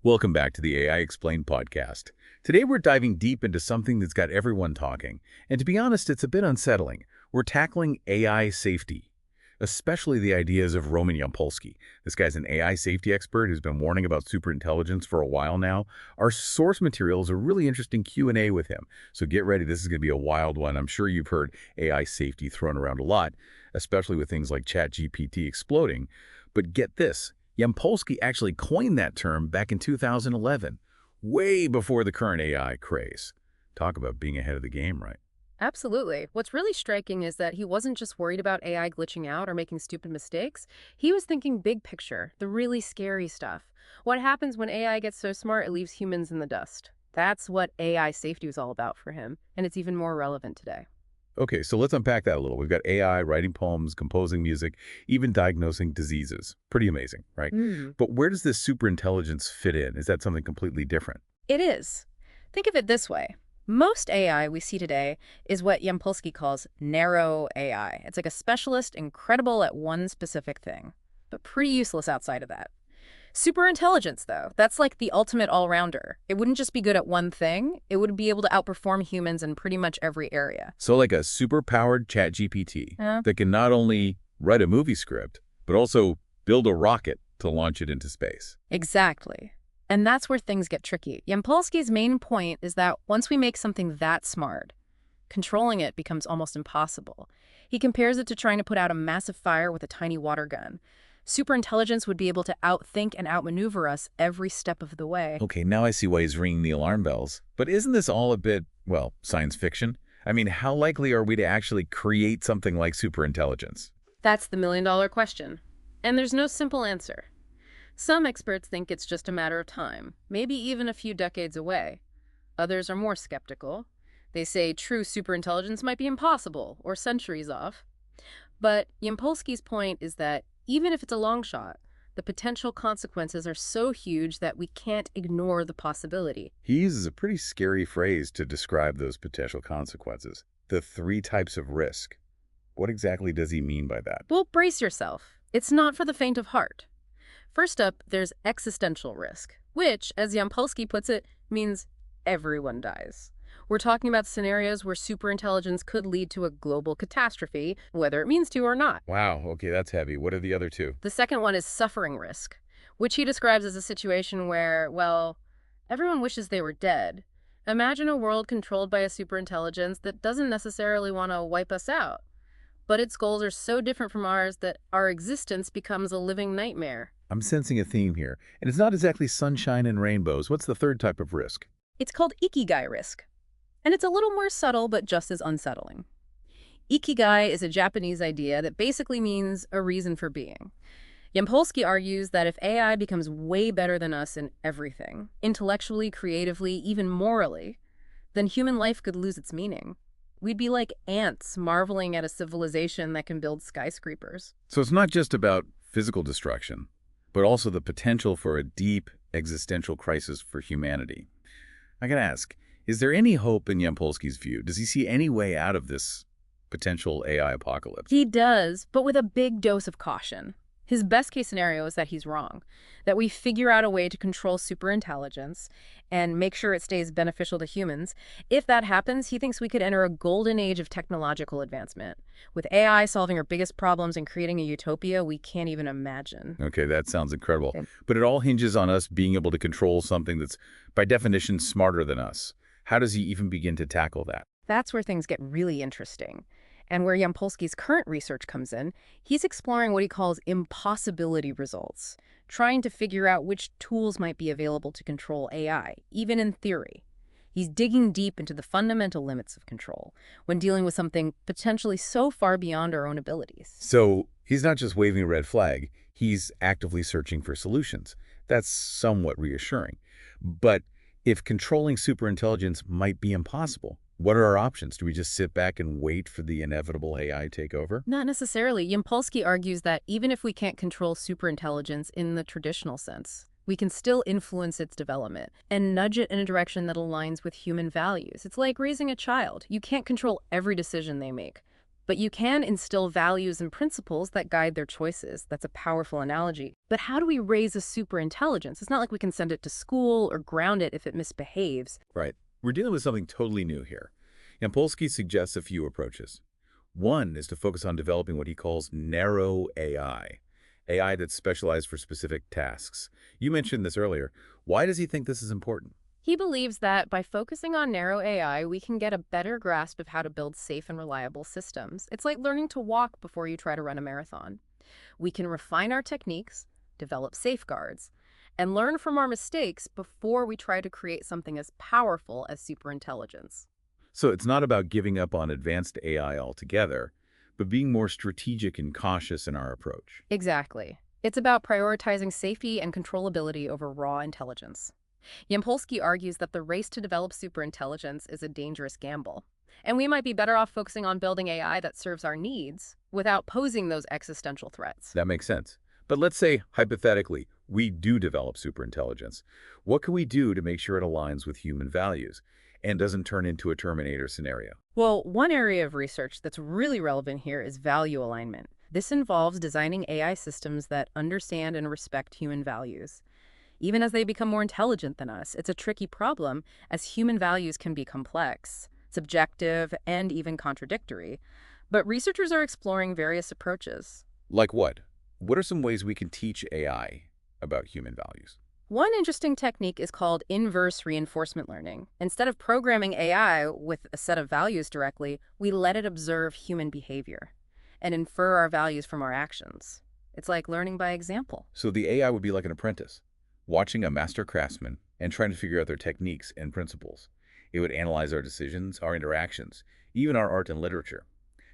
Welcome back to the AI Explained podcast. Today we're diving deep into something that's got everyone talking. And to be honest, it's a bit unsettling. We're tackling AI safety, especially the ideas of Roman Yampolsky. This guy's an AI safety expert who's been warning about superintelligence for a while now. Our source material is a really interesting Q&A with him. So get ready, this is going to be a wild one. I'm sure you've heard AI safety thrown around a lot, especially with things like ChatGPT exploding. But get this. Yampolsky actually coined that term back in 2011, way before the current AI craze. Talk about being ahead of the game, right? Absolutely. What's really striking is that he wasn't just worried about AI glitching out or making stupid mistakes. He was thinking big picture, the really scary stuff. What happens when AI gets so smart it leaves humans in the dust? That's what AI safety was all about for him, and it's even more relevant today. Okay, so let's unpack that a little. We've got AI writing poems, composing music, even diagnosing diseases. Pretty amazing, right? But where does this superintelligence fit in? Is that something completely different? It is. Think of it this way. Most AI we see today is what Yampolsky calls narrow AI. It's like a specialist incredible at one specific thing, but pretty useless outside of that. Superintelligence, though, that's like the ultimate all-rounder. It wouldn't just be good at one thing, it would be able to outperform humans in pretty much every area. So like a super-powered ChatGPT Yeah. that can not only write a movie script, but also build a rocket to launch it into space. Exactly. And that's where things get tricky. Yampolsky's main point is that once we make something that smart, controlling it becomes almost impossible. He compares it to trying to put out a massive fire with a tiny water gun. Superintelligence would be able to outthink and outmaneuver us every step of the way. Okay, now I see why he's ringing the alarm bells. But isn't this all a bit, well, science fiction? I mean, how likely are we to actually create something like superintelligence? That's the million-dollar question. And there's no simple answer. Some experts think it's just a matter of time, maybe even a few decades away. Others are more skeptical. They say true superintelligence might be impossible or centuries off. But Yampolsky's point is that even if it's a long shot, the potential consequences are so huge that we can't ignore the possibility. He uses a pretty scary phrase to describe those potential consequences. The three types of risk. What exactly does he mean by that? Well, brace yourself. It's not for the faint of heart. First up, there's existential risk, which, as Yampolsky puts it, means everyone dies. We're talking about scenarios where superintelligence could lead to a global catastrophe, whether it means to or not. Wow, okay, that's heavy. What are the other two? The second one is suffering risk, which he describes as a situation where, well, everyone wishes they were dead. Imagine a world controlled by a superintelligence that doesn't necessarily want to wipe us out, but its goals are so different from ours that our existence becomes a living nightmare. I'm sensing a theme here, and it's not exactly sunshine and rainbows. What's the third type of risk? It's called ikigai risk, and it's a little more subtle but just as unsettling. Ikigai is a Japanese idea that basically means a reason for being. Yampolsky argues that if AI becomes way better than us in everything, intellectually, creatively, even morally, then human life could lose its meaning. We'd be like ants marveling at a civilization that can build skyscrapers. So it's not just about physical destruction, but also the potential for a deep existential crisis for humanity. I gotta ask, is there any hope in Yampolsky's view? Does he see any way out of this potential AI apocalypse? He does, but with a big dose of caution. His best case scenario is that he's wrong, that we figure out a way to control superintelligence and make sure it stays beneficial to humans. If that happens, he thinks we could enter a golden age of technological advancement, with AI solving our biggest problems and creating a utopia we can't even imagine. Okay, that sounds incredible. Okay. But it all hinges on us being able to control something that's, by definition, smarter than us. How does he even begin to tackle that? That's where things get really interesting. And where Yampolsky's current research comes in, he's exploring what he calls impossibility results, trying to figure out which tools might be available to control AI, even in theory. He's digging deep into the fundamental limits of control when dealing with something potentially so far beyond our own abilities. So he's not just waving a red flag, he's actively searching for solutions. That's somewhat reassuring. But if controlling superintelligence might be impossible, what are our options? Do we just sit back and wait for the inevitable AI takeover? Not necessarily. Yampolsky argues that even if we can't control superintelligence in the traditional sense, we can still influence its development and nudge it in a direction that aligns with human values. It's like raising a child. You can't control every decision they make, but you can instill values and principles that guide their choices. That's a powerful analogy. But how do we raise a superintelligence? It's not like we can send it to school or ground it if it misbehaves. Right. We're dealing with something totally new here. Yampolsky suggests a few approaches. One is to focus on developing what he calls narrow AI that's specialized for specific tasks. You mentioned this earlier. Why does he think this is important? He believes that by focusing on narrow AI, we can get a better grasp of how to build safe and reliable systems. It's like learning to walk before you try to run a marathon. We can refine our techniques, develop safeguards, and learn from our mistakes before we try to create something as powerful as superintelligence. So it's not about giving up on advanced AI altogether, but being more strategic and cautious in our approach. Exactly. It's about prioritizing safety and controllability over raw intelligence. Yampolsky argues that the race to develop superintelligence is a dangerous gamble, and we might be better off focusing on building AI that serves our needs without posing those existential threats. That makes sense. But let's say, hypothetically, we do develop superintelligence. What can we do to make sure it aligns with human values and doesn't turn into a Terminator scenario? Well, one area of research that's really relevant here is value alignment. This involves designing AI systems that understand and respect human values. Even as they become more intelligent than us, it's a tricky problem, as human values can be complex, subjective, and even contradictory. But researchers are exploring various approaches. Like what? What are some ways we can teach AI about human values? One interesting technique is called inverse reinforcement learning. Instead of programming AI with a set of values directly, we let it observe human behavior and infer our values from our actions. It's like learning by example. So the AI would be like an apprentice, watching a master craftsman and trying to figure out their techniques and principles. It would analyze our decisions, our interactions, even our art and literature,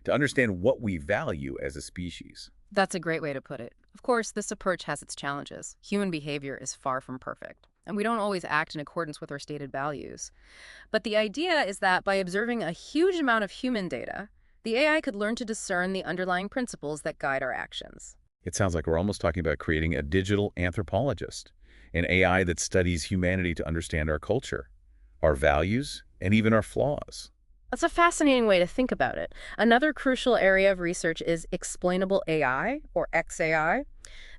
to understand what we value as a species. That's a great way to put it. Of course, this approach has its challenges. Human behavior is far from perfect, and we don't always act in accordance with our stated values. But the idea is that by observing a huge amount of human data, the AI could learn to discern the underlying principles that guide our actions. It sounds like we're almost talking about creating a digital anthropologist, an AI that studies humanity to understand our culture, our values, and even our flaws. That's a fascinating way to think about it. Another crucial area of research is explainable AI, or XAI.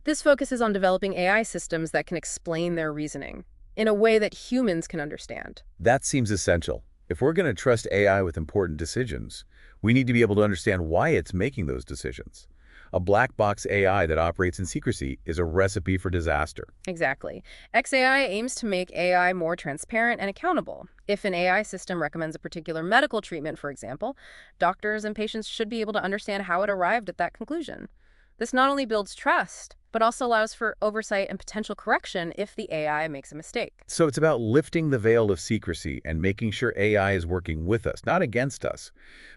This focuses on developing AI systems that can explain their reasoning in a way that humans can understand. That seems essential. If we're going to trust AI with important decisions, we need to be able to understand why it's making those decisions. A black box AI that operates in secrecy is a recipe for disaster. Exactly. XAI aims to make AI more transparent and accountable. If an AI system recommends a particular medical treatment, for example, doctors and patients should be able to understand how it arrived at that conclusion. This not only builds trust, but also allows for oversight and potential correction if the AI makes a mistake. So it's about lifting the veil of secrecy and making sure AI is working with us, not against us.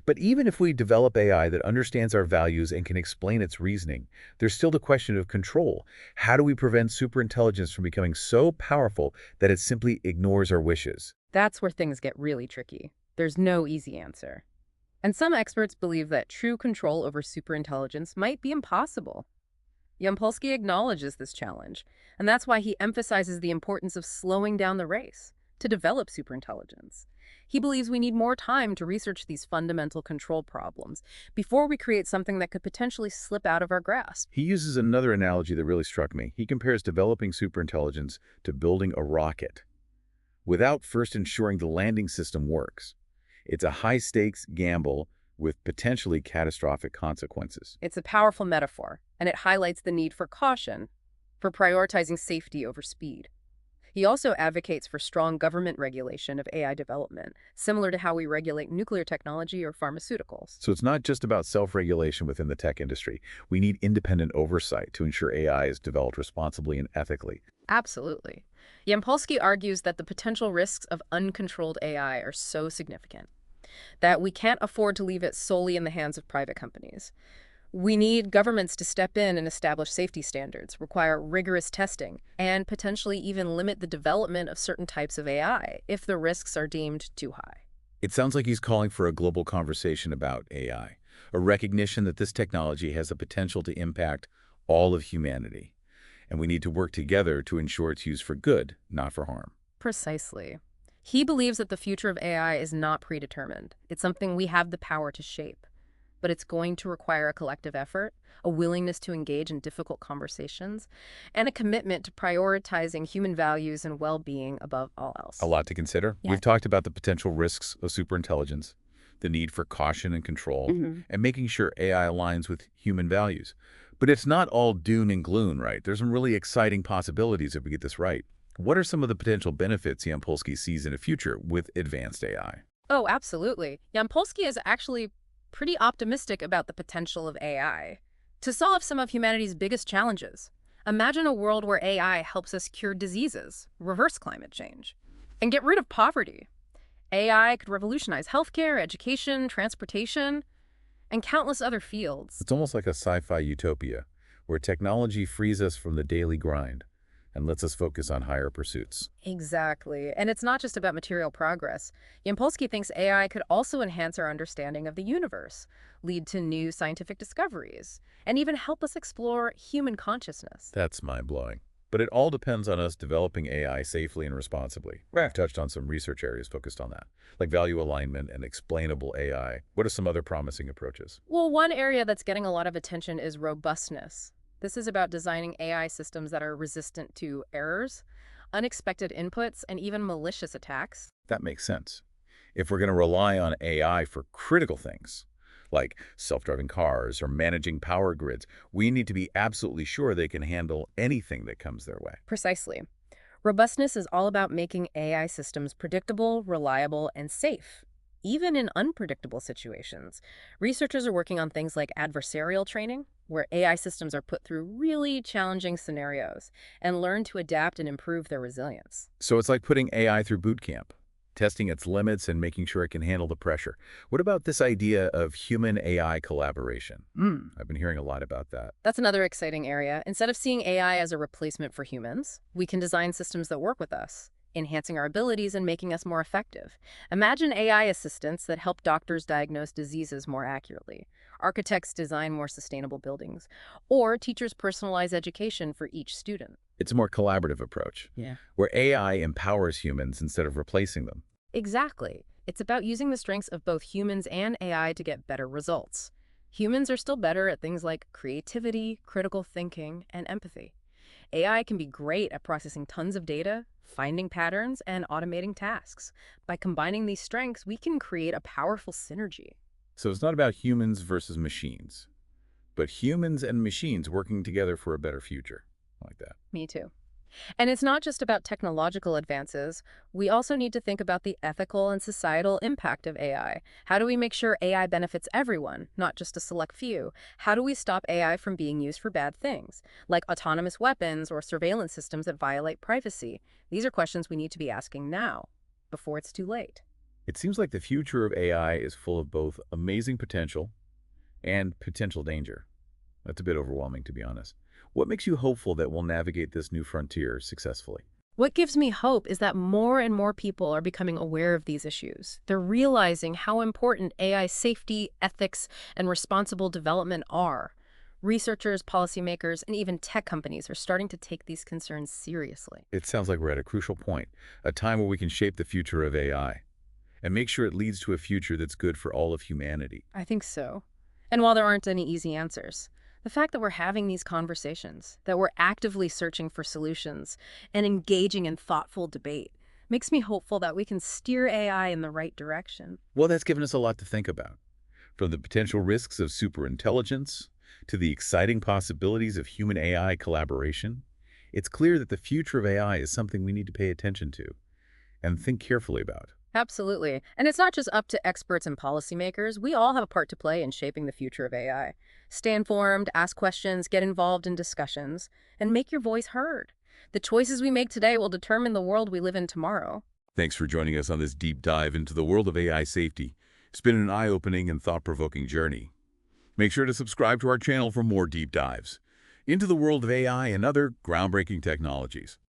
But even if we develop AI that understands our values and can explain its reasoning, there's still the question of control. How do we prevent superintelligence from becoming so powerful that it simply ignores our wishes? That's where things get really tricky. There's no easy answer. And some experts believe that true control over superintelligence might be impossible. Yampolsky acknowledges this challenge, and that's why he emphasizes the importance of slowing down the race to develop superintelligence. He believes we need more time to research these fundamental control problems before we create something that could potentially slip out of our grasp. He uses another analogy that really struck me. He compares developing superintelligence to building a rocket without first ensuring the landing system works. It's a high-stakes gamble with potentially catastrophic consequences. It's a powerful metaphor, and it highlights the need for caution, for prioritizing safety over speed. He also advocates for strong government regulation of AI development, similar to how we regulate nuclear technology or pharmaceuticals. So it's not just about self-regulation within the tech industry. We need independent oversight to ensure AI is developed responsibly and ethically. Absolutely. Yampolsky argues that the potential risks of uncontrolled AI are so significant that we can't afford to leave it solely in the hands of private companies. We need governments to step in and establish safety standards, require rigorous testing, and potentially even limit the development of certain types of AI if the risks are deemed too high. It sounds like he's calling for a global conversation about AI, a recognition that this technology has the potential to impact all of humanity, and we need to work together to ensure its use for good, not for harm. Precisely. He believes that the future of AI is not predetermined. It's something we have the power to shape. but it's going to require a collective effort, a willingness to engage in difficult conversations, and a commitment to prioritizing human values and well-being above all else. A lot to consider. Yeah. We've talked about the potential risks of superintelligence, the need for caution and control, and making sure AI aligns with human values. But it's not all doom and gloom, right? There's some really exciting possibilities if we get this right. What are some of the potential benefits Yampolsky sees in the future with advanced AI? Oh, absolutely. Yampolsky is actually pretty optimistic about the potential of AI to solve some of humanity's biggest challenges. Imagine a world where AI helps us cure diseases, reverse climate change, and get rid of poverty. AI could revolutionize healthcare, education, transportation, and countless other fields. It's almost like a sci-fi utopia, where technology frees us from the daily grind and lets us focus on higher pursuits. Exactly. And it's not just about material progress. Yampolsky thinks AI could also enhance our understanding of the universe, lead to new scientific discoveries, and even help us explore human consciousness. That's mind-blowing. But it all depends on us developing AI safely and responsibly. We've touched on some research areas focused on that, like value alignment and explainable AI. What are some other promising approaches? Well, one area that's getting a lot of attention is robustness. This is about designing AI systems that are resistant to errors, unexpected inputs, and even malicious attacks. That makes sense. If we're going to rely on AI for critical things, like self-driving cars or managing power grids, we need to be absolutely sure they can handle anything that comes their way. Precisely. Robustness is all about making AI systems predictable, reliable, and safe, even in unpredictable situations. Researchers are working on things like adversarial training, where AI systems are put through really challenging scenarios and learn to adapt and improve their resilience. So it's like putting AI through boot camp, testing its limits and making sure it can handle the pressure. What about this idea of human-AI collaboration? I've been hearing a lot about that. That's another exciting area. Instead of seeing AI as a replacement for humans, we can design systems that work with us, enhancing our abilities and making us more effective. Imagine AI assistants that help doctors diagnose diseases more accurately, architects design more sustainable buildings, or teachers personalize education for each student. It's a more collaborative approach, Yeah. where AI empowers humans instead of replacing them. Exactly. It's about using the strengths of both humans and AI to get better results. Humans are still better at things like creativity, critical thinking, and empathy. AI can be great at processing tons of data, finding patterns, and automating tasks. By combining these strengths, we can create a powerful synergy. So it's not about humans versus machines, but humans and machines working together for a better future. I like that. Me too. And it's not just about technological advances. We also need to think about the ethical and societal impact of AI. How do we make sure AI benefits everyone, not just a select few? How do we stop AI from being used for bad things, like autonomous weapons or surveillance systems that violate privacy? These are questions we need to be asking now, before it's too late. It seems like the future of AI is full of both amazing potential and potential danger. That's a bit overwhelming, to be honest. What makes you hopeful that we'll navigate this new frontier successfully? What gives me hope is that more and more people are becoming aware of these issues. They're realizing how important AI safety, ethics, and responsible development are. Researchers, policymakers, and even tech companies are starting to take these concerns seriously. It sounds like we're at a crucial point, a time where we can shape the future of AI and make sure it leads to a future that's good for all of humanity. I think so. And while there aren't any easy answers, the fact that we're having these conversations, that we're actively searching for solutions and engaging in thoughtful debate, makes me hopeful that we can steer AI in the right direction. Well, that's given us a lot to think about. From the potential risks of superintelligence to the exciting possibilities of human-AI collaboration, it's clear that the future of AI is something we need to pay attention to and think carefully about. Absolutely. And it's not just up to experts and policymakers. We all have a part to play in shaping the future of AI. Stay informed, ask questions, get involved in discussions, and make your voice heard. The choices we make today will determine the world we live in tomorrow. Thanks for joining us on this deep dive into the world of AI safety. It's been an eye-opening and thought-provoking journey. Make sure to subscribe to our channel for more deep dives into the world of AI and other groundbreaking technologies.